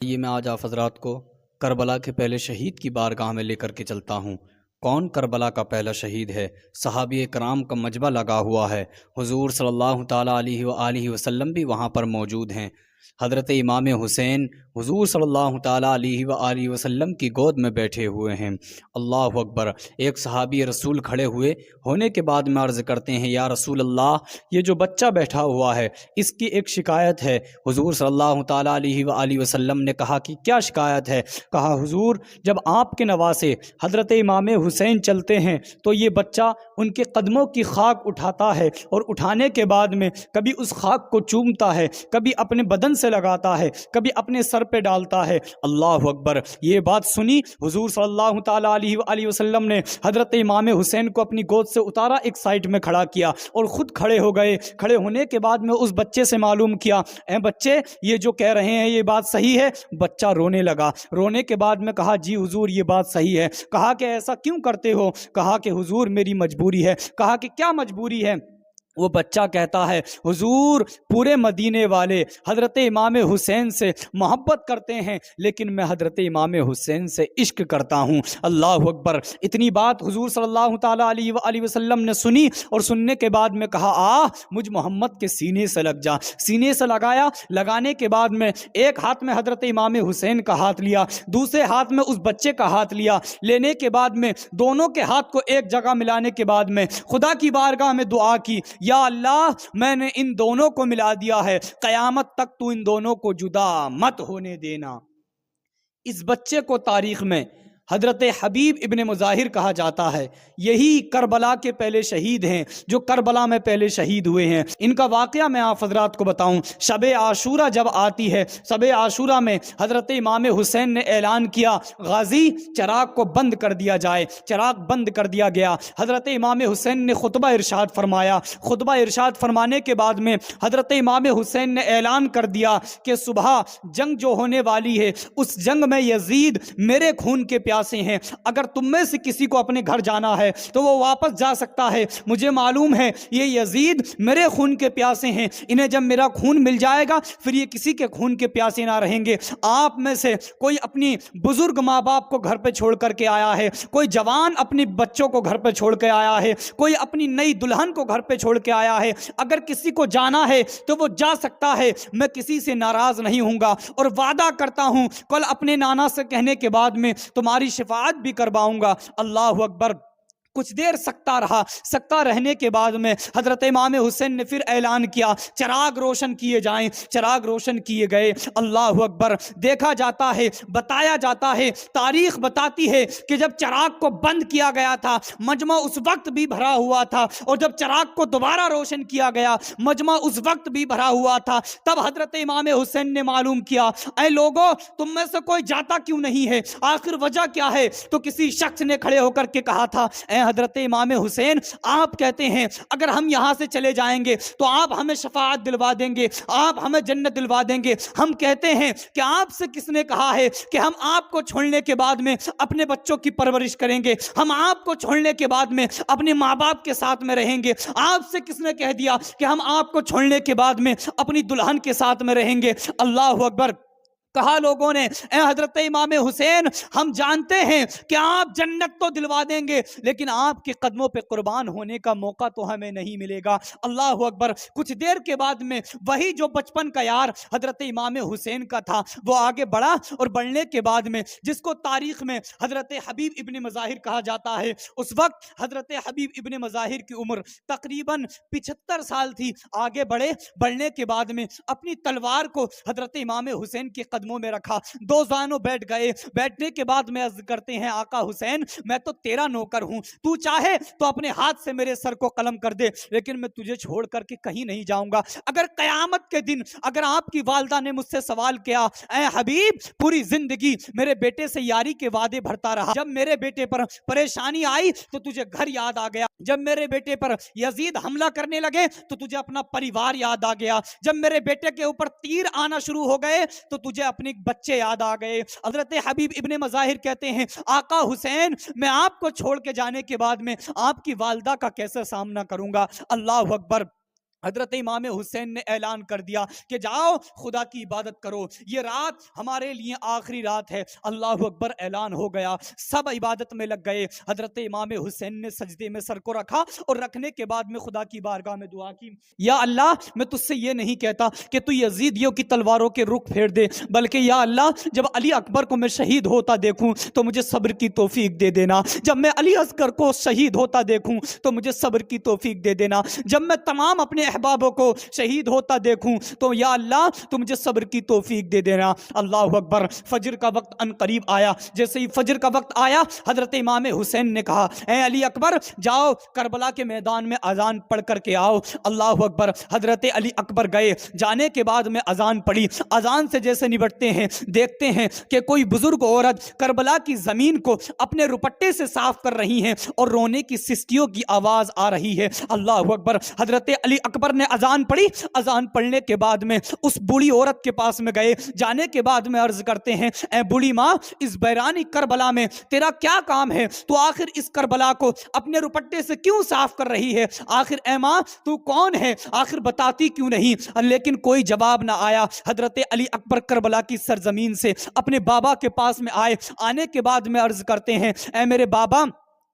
یہ میں آج آپ حضرات کو کربلا کے پہلے شہید کی بارگاہ میں لے کر کے چلتا ہوں۔ کون کربلا کا پہلا شہید ہے؟ صحابہ کرام کا مجمع لگا ہوا ہے، حضور صلی اللہ تعالیٰ علیہ وآلہ وسلم بھی وہاں پر موجود ہیں۔ حضرت امام حسین حضور صلی اللہ تعالیٰ علیہ وآلہ وسلم کی گود میں بیٹھے ہوئے ہیں۔ اللہ اکبر۔ ایک صحابی رسول کھڑے ہونے کے بعد میں عرض کرتے ہیں، یا رسول اللہ، یہ جو بچہ بیٹھا ہوا ہے اس کی ایک شکایت ہے۔ حضور صلی اللہ تعالیٰ علیہ وآلہ وسلم نے کہا کہ کیا شکایت ہے؟ کہا حضور، جب آپ کے نواسے حضرت امام حسین چلتے ہیں تو یہ بچہ ان کے قدموں کی خاک اٹھاتا ہے، اور اٹھانے کے بعد میں کبھی اس خاک کو چومتا ہے، کبھی اپنے بدن سے لگاتا ہے، کبھی اپنے سر پہ ڈالتا ہے۔ اللہ اکبر۔ یہ بات سنی حضور صلی اللہ تعالیٰ علیہ وآلہ وسلم نے حضرت امام حسین کو اپنی گود سے اتارا، ایک سائڈ میں کھڑا کیا اور خود کھڑے ہو گئے۔ کھڑے ہونے کے بعد میں اس بچے سے معلوم کیا، اے بچے، یہ جو کہہ رہے ہیں یہ بات صحیح ہے؟ بچہ رونے لگا۔ رونے کے بعد میں کہا، جی حضور یہ بات صحیح ہے۔ کہا کہ ایسا کیوں کرتے ہو؟ کہا کہ حضور میری مجبوری ہے۔ کہا کہ کیا مجبوری ہے؟ وہ بچہ کہتا ہے، حضور پورے مدینے والے حضرت امام حسین سے محبت کرتے ہیں، لیکن میں حضرت امام حسین سے عشق کرتا ہوں۔ اللہ اکبر۔ اتنی بات حضور صلی اللہ تعالیٰ علیہ وآلہ وسلم نے سنی، اور سننے کے بعد میں کہا، مجھ محمد کے سینے سے لگ جا۔ سینے سے لگایا۔ لگانے کے بعد میں ایک ہاتھ میں حضرت امام حسین کا ہاتھ لیا، دوسرے ہاتھ میں اس بچے کا ہاتھ لیا۔ لینے کے بعد میں دونوں کے ہاتھ کو ایک جگہ ملانے کے بعد میں خدا کی بارگاہ میں دعا کی، یا اللہ، میں نے ان دونوں کو ملا دیا ہے، قیامت تک تو ان دونوں کو جدا مت ہونے دینا۔ اس بچے کو تاریخ میں حضرت حبیب ابن مظاہر کہا جاتا ہے۔ یہی کربلا کے پہلے شہید ہیں جو کربلا میں پہلے شہید ہوئے ہیں۔ ان کا واقعہ میں آپ حضرات کو بتاؤں۔ شب عاشورہ جب آتی ہے، شب عاشورہ میں حضرت امام حسین نے اعلان کیا، غازی چراغ کو بند کر دیا جائے۔ چراغ بند کر دیا گیا۔ حضرت امام حسین نے خطبہ ارشاد فرمایا۔ خطبہ ارشاد فرمانے کے بعد میں حضرت امام حسین نے اعلان کر دیا کہ صبح جنگ جو ہونے والی ہے، اس جنگ میں یزید میرے خون کے پیاسے ہیں، اگر تم میں سے کسی کو اپنے گھر جانا ہے تو وہ واپس جا سکتا ہے۔ مجھے معلوم ہے یہ یزید میرے خون کے پیاسے ہیں، انہیں جب میرا خون مل جائے گا پھر یہ کسی کے خون کے پیاسے نہ رہیں گے۔ آپ میں سے کوئی اپنی بزرگ ماں باپ کو گھر پہ چھوڑ کر کے آیا ہے، کوئی جوان اپنی بچوں کو گھر پہ چھوڑ کے آیا ہے، کوئی اپنی نئی دلہن کو گھر پہ چھوڑ کے آیا ہے، اگر کسی کو جانا ہے تو وہ جا سکتا ہے، میں کسی سے ناراض نہیں ہوں گا، اور وعدہ کرتا ہوں کل اپنے نانا سے کہنے کے بعد میں تمہاری شفاعت بھی کرواؤں گا۔ اللہ اکبر۔ کچھ دیر سکتا رہا۔ سکتا رہنے کے بعد میں حضرت امام حسین نے پھر اعلان کیا، چراغ روشن کیے جائیں۔ چراغ روشن کیے گئے۔ اللہ اکبر۔ دیکھا جاتا ہے، بتایا جاتا ہے، تاریخ بتاتی ہے کہ جب چراغ کو بند کیا گیا تھا مجمع اس وقت بھی بھرا ہوا تھا، اور جب چراغ کو دوبارہ روشن کیا گیا مجمع اس وقت بھی بھرا ہوا تھا۔ تب حضرت امام حسین نے معلوم کیا، اے لوگوں، تم میں سے کوئی جاتا کیوں نہیں ہے؟ آخر وجہ کیا ہے؟ تو کسی شخص نے کھڑے ہو کر کے کہا تھا، اے حضرت امام حسین، آپ کہتے ہیں اگر ہم یہاں سے چلے جائیں گے تو آپ ہمیں شفاعت دلوا دیں گے، آپ ہمیں جنت دلوا دیں گے۔ ہم کہتے ہیں کہ آپ سے کس نے کہا ہے کہ ہم آپ کو چھوڑنے کے بعد میں اپنے بچوں کی پرورش کریں گے، ہم آپ کو چھوڑنے کے بعد میں اپنے ماں باپ کے ساتھ میں رہیں گے؟ آپ سے کس نے کہہ دیا کہ ہم آپ کو چھوڑنے کے بعد میں اپنی دلہن کے ساتھ میں رہیں گے؟ اللہ اکبر۔ کہا لوگوں نے، اے حضرت امام حسین، ہم جانتے ہیں کہ آپ جنت تو دلوا دیں گے، لیکن آپ کے قدموں پہ قربان ہونے کا موقع تو ہمیں نہیں ملے گا۔ اللہ اکبر۔ کچھ دیر کے بعد میں وہی جو بچپن کا یار حضرت امام حسین کا تھا وہ آگے بڑھا، اور بڑھنے کے بعد میں جس کو تاریخ میں حضرت حبیب ابن مظاہر کہا جاتا ہے، اس وقت حضرت حبیب ابن مظاہر کی عمر تقریباً 75 سال تھی۔ آگے بڑھے، بڑھنے کے بعد میں اپنی تلوار کو حضرت امام حسین کے قدموں میں رکھا، دو زانوں بیٹھ گئے۔ بیٹھنے کے بعد میں عرض کرتے ہیں، آقا حسین، میں تو تیرا نوکر ہوں، تو چاہے تو اپنے ہاتھ سے میرے سر کو قلم کر دے، لیکن میں تجھے چھوڑ کر کے کہیں نہیں جاؤں گا۔ اگر قیامت کے دن اگر آپ کی والدہ نے مجھ سے سوال کیا، اے حبیب، پوری زندگی میرے بیٹے سے یاری کے وعدے بھرتا رہا، جب میرے بیٹے پر پریشانی آئی تو تجھے گھر یاد آ گیا، جب میرے بیٹے پر یزید حملہ کرنے لگے تو تجھے اپنا پریوار یاد آ گیا، جب میرے بیٹے کے اوپر تیر آنا شروع ہو گئے تو تجھے اپنے بچے یاد آ گئے۔ حضرت حبیب ابن مظاہر کہتے ہیں، آقا حسین، میں آپ کو چھوڑ کے جانے کے بعد میں آپ کی والدہ کا کیسے سامنا کروں گا؟ اللہ اکبر۔ حضرت امام حسین نے اعلان کر دیا کہ جاؤ خدا کی عبادت کرو، یہ رات ہمارے لیے آخری رات ہے۔ اللہ اکبر اعلان ہو گیا، سب عبادت میں لگ گئے۔ حضرت امام حسین نے سجدے میں سر کو رکھا اور رکھنے کے بعد میں خدا کی بارگاہ میں دعا کی، یا اللہ میں تجھ سے یہ نہیں کہتا کہ تو یزیدیوں کی تلواروں کے رخ پھیر دے، بلکہ یا اللہ جب علی اکبر کو میں شہید ہوتا دیکھوں تو مجھے صبر کی توفیق دے دینا، جب میں علی اصغر کو شہید ہوتا دیکھوں تو مجھے صبر کی توفیق دے دینا، جب میں تمام اپنے احبابوں کو شہید ہوتا دیکھوں تو یا اللہ تو مجھے صبر کی توفیق دے دینا۔ اللہ اکبر، فجر کا وقت ان قریب آیا۔ جیسے ہی فجر کا وقت آیا حضرت امام حسین نے کہا اے علی اکبر جاؤ کربلا کے میدان میں اذان پڑھ کر کے آؤ۔ اللہ اکبر، حضرت علی اکبر گئے، جانے کے بعد میں اذان پڑھی۔ اذان سے جیسے نبٹتے ہیں دیکھتے ہیں کہ کوئی بزرگ عورت کربلا کی زمین کو اپنے روپٹے سے صاف کر رہی ہیں اور رونے کی سسکیوں کی آواز آ رہی ہے۔ اللہ اکبر، حضرت علی اکبر نے اذان پڑھی۔ اذان پڑھنے کے بعد میں اس بوڑھی عورت کے پاس میں گئے، جانے کے بعد میں عرض کرتے ہیں اے بوڑھی ماں، اس بیرانی کربلا میں تیرا کیا کام ہے؟ تو آخر اس کربلا کو اپنے روپٹے سے کیوں صاف کر رہی ہے؟ آخر اے ماں تو کون ہے؟ آخر بتاتی کیوں نہیں؟ لیکن کوئی جواب نہ آیا۔ حضرت علی اکبر کربلا کی سرزمین سے اپنے بابا کے پاس میں آئے، آنے کے بعد میں عرض کرتے ہیں اے میرے بابا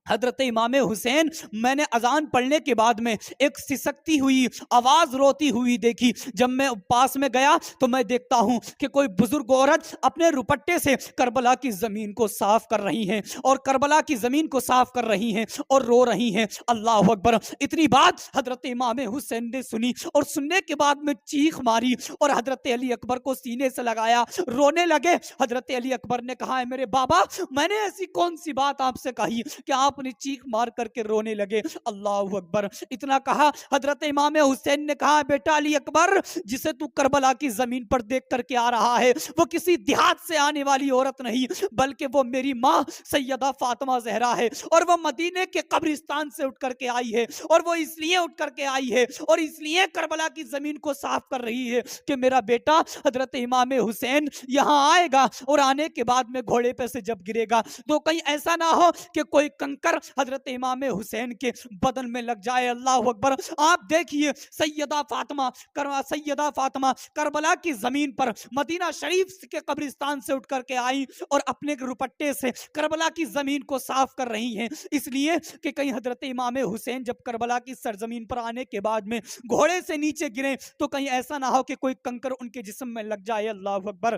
حضرت امام حسین، میں نے اذان پڑھنے کے بعد میں ایک سسکتی ہوئی آواز روتی ہوئی دیکھی۔ جب میں پاس میں گیا تو میں دیکھتا ہوں کہ کوئی بزرگ عورت اپنے روپٹے سے کربلا کی زمین کو صاف کر رہی ہیں اور کربلا کی زمین کو صاف کر رہی ہیں اور رو رہی ہیں۔ اللہ اکبر، اتنی بات حضرت امام حسین نے سنی اور سننے کے بعد میں چیخ ماری اور حضرت علی اکبر کو سینے سے لگایا، رونے لگے۔ حضرت علی اکبر نے کہا اے میرے بابا، میں نے ایسی کون سی بات آپ سے کہی کہ آپ نے چیخ مار کر کے رونے لگے؟ اللہ اکبر، اتنا کہا حضرت امام حسین نے کہا بیٹا علی اکبر، جسے تو کربلا کی زمین پر دیکھ کر کے آ رہا ہے وہ کسی دیہات سے آنے والی عورت نہیں، بلکہ وہ میری ماں سیدہ فاطمہ زہرا ہے، اور وہ مدینے کے قبرستان سے اٹھ کر کے آئی ہے، اور وہ اس لیے اٹھ کر کے آئی ہے اور اس لیے کربلا کی زمین کو صاف کر رہی ہے کہ میرا بیٹا حضرت امام حسین یہاں آئے گا اور آنے کے بعد میں گھوڑے پہ سے جب گرے گا تو کہیں ایسا نہ ہو کہ کوئی کنکر حضرت امام حسین کے بدن میں لگ جائے۔ اللہ اکبر، آپ دیکھیے سیدہ فاطمہ کربلا کی زمین پر مدینہ شریف کے قبرستان سے اٹھ کر کے آئی اور اپنے روپٹے سے کربلا کی زمین کو صاف کر رہی ہیں، اس لیے کہ کہیں حضرت امام حسین جب کربلا کی سرزمین پر آنے کے بعد میں گھوڑے سے نیچے گرے تو کہیں ایسا نہ ہو کہ کوئی کنکر ان کے جسم میں لگ جائے۔ اللہ اکبر،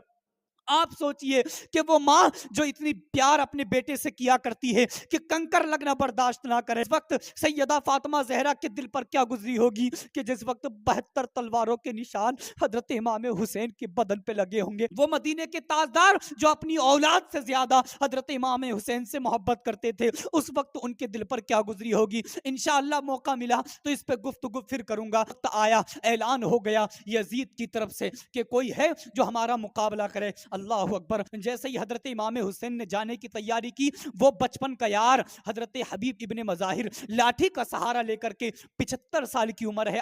آپ سوچئے کہ وہ ماں جو اتنی پیار اپنے بیٹے سے کیا کرتی ہے کہ کنکر لگنا برداشت نہ کرے، اس وقت سیدہ فاطمہ زہرا کے دل پر کیا گزری ہوگی کہ جس وقت 72 تلواروں کے نشان حضرت امام حسین کے بدن پہ لگے ہوں گے۔ وہ مدینے کے تاجدار جو اپنی اولاد سے زیادہ حضرت امام حسین سے محبت کرتے تھے، اس وقت ان کے دل پر کیا گزری ہوگی۔ انشاءاللہ موقع ملا تو اس پہ گفتگو پھر کروں گا۔ وقت آیا، اعلان ہو گیا یزید کی طرف سے کہ کوئی ہے جو ہمارا مقابلہ کرے۔ اللہ اکبر، جیسے ہی حضرت امام حسین نے جانے کی تیاری کی، وہ بچپن کا یار حضرت حبیب ابن مظاہر لاٹھی کا سہارا لے کر کے 75 سال کی عمر ہے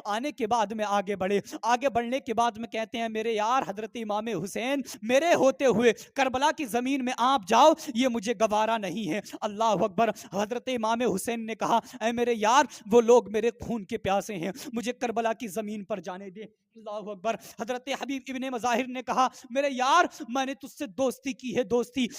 آنے کے بعد میں آگے بڑھنے کے بعد میں کہتے ہیں میرے یار حضرت امام حسین، میرے ہوتے ہوئے کربلا کی زمین میں آپ جاؤ، یہ مجھے گوارا نہیں ہے۔ اللہ اکبر، حضرت امام حسین نے کہا اے میرے یار، وہ لوگ میرے خون کے پیاسے ہیں، مجھے کربلا کی زمین پر جانے دے۔ اللہ اکبر، حضرت حبیب ابن مظاہر نے کہا میرے یار، میں نے تجھ سے دوستی کی ہے،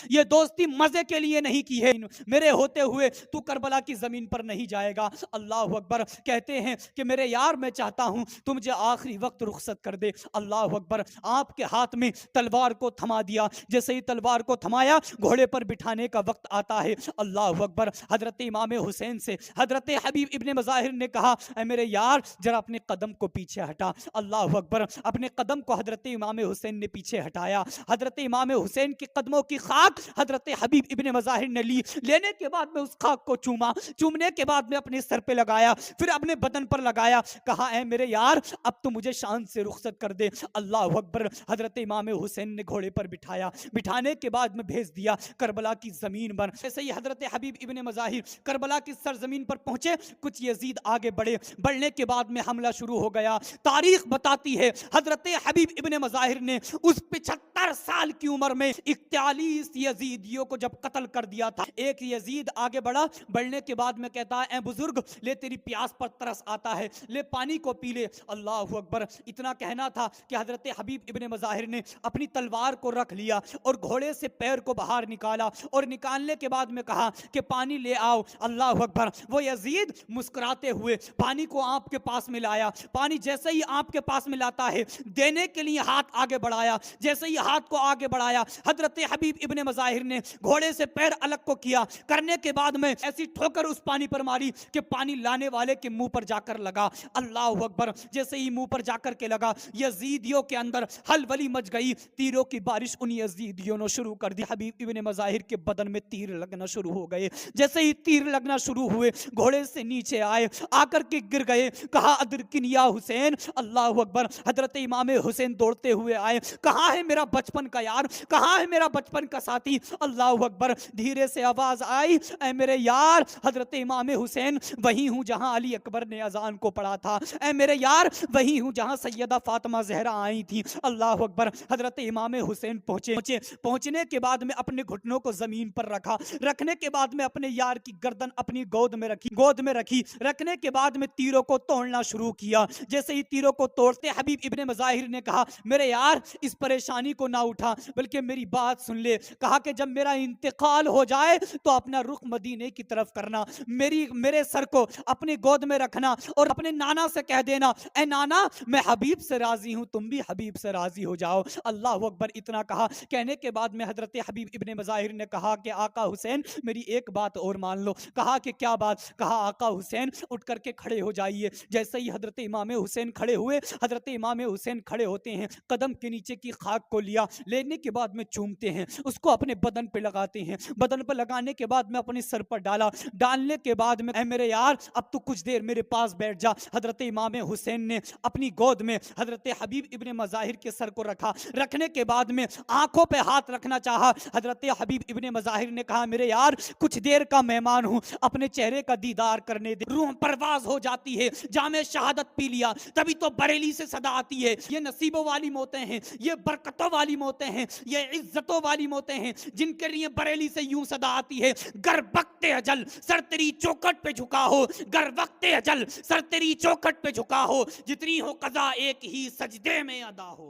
یہ دوستی مزے کے لیے نہیں کی ہے، میرے ہوتے ہوئے تو کربلا کی زمین پر نہیں جائے گا۔ اللہ اکبر، کہتے ہیں کہ میرے یار میں چاہتا ہوں تو مجھے آخری وقت رخصت کر دے۔ اللہ اکبر، آپ کے ہاتھ میں تلوار کو تھما دیا، جیسے ہی تلوار کو تھمایا گھوڑے پر بٹھانے کا وقت آتا ہے۔ اللہ اکبر، حضرت امام حسین سے حضرت حبیب ابن مظاہر نے کہا اے میرے یار ذرا اپنے قدم کو پیچھے ہٹا۔ اللہ اکبر، اپنے قدم کو حضرت امام حسین نے پیچھے ہٹایا۔ حضرت امام حسین کے قدموں کی خاک حضرت حبیب ابن مظاہر نے لی، لینے کے بعد میں اس خاک کو چومنے کے بعد میں اپنے سر پہ لگایا، پھر اپنے بدن پر لگایا، کہا اے میرے یار اب تو مجھے شان سے رخصت کر دے۔ اللہ اکبر، حضرت امام حسین نے گھوڑے پر بٹھانے کے بعد میں بھیج دیا کربلا کی زمین پر۔ ایسے ہی حضرت حبیب ابن مظاہر کربلا کی سرزمین پر پہنچے، کچھ یزید آگے بڑھنے کے بعد میں حملہ شروع ہو گیا۔ تاریخ بتا جاتی ہے۔ حضرت حبیب ابن مظاہر نے اس 75 سال کی عمر میں 41 یزیدیوں کو جب قتل کر دیا تھا، ایک یزید آگے بڑھا، بڑھنے کے بعد میں کہتا ہے اے بزرگ لے تیری پیاس پر ترس آتا ہے، لے پانی کو پی لے۔ اللہ اکبر، اتنا کہنا تھا کہ حضرت حبیب ابن مظاہر نے اپنی تلوار کو رکھ لیا اور گھوڑے سے پیر کو باہر نکالا، اور نکالنے کے بعد میں کہا کہ پانی لے آؤ۔ اللہ اکبر، وہ یزید مسکراتے ہوئے پانی کو آپ کے پاس میں لایا۔ پانی جیسے ہی آپ کے پاس میں لاتا ہے، دینے کے لیے ہاتھ آگے بڑھایا، جیسے ہی ہاتھ کو آگے بڑھایا، حضرت حبیب ابن مظاہر نے گھوڑے سے پیر الگ کو کیا، کرنے کے بعد میں ایسی ٹھوکر اس پانی پر ماری کہ پانی لانے والے کے منہ پر جا کر لگا۔ اللہ اکبر، جیسے ہی منہ پر جا کر کے لگا، یزیدیوں کے اندر ہلبلی مچ گئی، تیروں کی بارش ان یزیدیوں نے شروع کر دی۔ حبیب ابن مظاہر کے بدن میں تیر لگنا شروع ہو گئے، جیسے ہی تیر لگنا شروع ہوئے گھوڑے سے نیچے آئے، آ کر کے گر گئے، کہا ادرکن یا حسین۔ اللہ اکبر، حضرت امام حسین دوڑتے ہوئے آئے، کہاں ہے میرا بچپن کا یار، کہاں ہے میرا بچپن کا ساتھی؟ اللہ اکبر، دھیرے سے آواز آئی اے میرے یار حضرت امام حسین، وہی ہوں جہاں علی اکبر نے اذان کو پڑھا تھا، اے میرے یار وہی ہوں جہاں سیدہ فاطمہ زہرا آئی تھی۔ اللہ اکبر، حضرت امام حسین پہنچنے کے بعد میں اپنے گھٹنوں کو زمین پر رکھا، رکھنے کے بعد میں اپنے یار کی گردن اپنی گود میں رکھی، رکھنے کے بعد میں تیروں کو توڑنا شروع کیا۔ جیسے ہی تیروں کو توڑتے حبیب ابن مظاہر نے کہا میرے یار اس پریشانی کو نہ اٹھا، بلکہ میری بات سن لے۔ کہا کہ جب میرا انتقال ہو جائے تو اپنا رخ مدینے کی طرف کرنا، میرے سر کو اپنی گود میں رکھنا اور اپنے نانا سے کہہ دینا اے نانا میں حبیب سے راضی ہوں، تم بھی حبیب سے راضی ہو جاؤ۔ اللہ اکبر، اتنا کہا، کہنے کے بعد میں حضرت حبیب ابن مظاہر نے کہا کہ آقا حسین میری ایک بات اور مان لو۔ کہا کہ کیا بات؟ کہا آقا حسین اٹھ کر کے کھڑے ہو جائیے۔ جیسے ہی حضرت امام حسین کھڑے ہوئے، حضرت امام حسین کھڑے ہوتے ہیں، قدم کے نیچے کی خاک کو لیا، لینے کے بعد میں چومتے ہیں، اس کو اپنے بدن پہ لگاتے ہیں، بدن پہ لگانے کے بعد میں اپنے سر پر ڈالا، ڈالنے کے بعد میں اے میرے یار اب تو کچھ دیر میرے پاس بیٹھ جا۔ حضرت امام حسین نے اپنی گود میں حضرت حبیب ابن مظاہر کے سر کو رکھا، رکھنے کے بعد میں آنکھوں پہ ہاتھ رکھنا چاہا۔ حضرت حبیب ابن مظاہر نے کہا میرے یار کچھ دیر کا مہمان ہوں، اپنے چہرے کا دیدار کرنے دے۔ روح پرواز ہو جاتی ہے، جام شہادت پی لیا، تبھی تو بریلی سے صدا آتی ہے یہ نصیبوں والی موتیں ہیں، یہ برکتوں والی موتیں ہیں، یہ عزتوں والی موتیں ہیں جن کے لیے بریلی سے یوں صدا آتی ہے گر وقت اجل سر تیری چوکھٹ پہ جھکا ہو، گر وقت اجل سر تیری چوکھٹ پہ جھکا ہو، جتنی ہو قضا ایک ہی سجدے میں ادا ہو۔